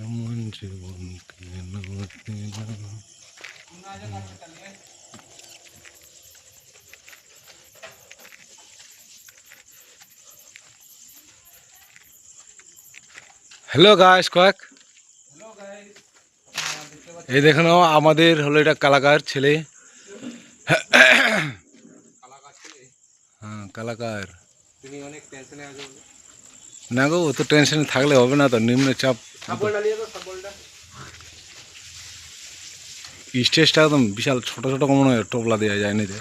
এমন জীবন কেন দিলাম। হ্যালো গাইস কয়েক এই দেখুন আমাদের হলো এটা কালাকার ছেলে। হ্যাঁ কালাকার। তুমি অনেক টেনশনে আছো বলে। না গো অত টেনশনে থাকলে হবে না তো, নিম্নচাপ। সাবলটা নিয়ে তো সাবলটা। স্টেজটা একদম বিশাল, ছোট ছোট মনে হয় টোপলা দেওয়া যায় নিতে।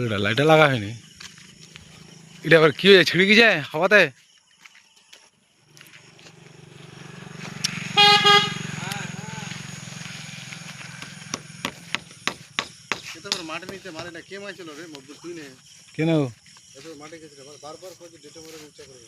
এটা লাইটটা লাগা হয়নি, এটা আবার কি হয়েছে, ছিঁড়ে গিয়ে যায় হাওয়াতে। এটা তো মাঠে নিতে মারে না, কে মারছিল রে মব্বুল তুই নে। কেন এত মাঠে গেছিল বারবার করে ডেটে মরে ইচ্ছা করে।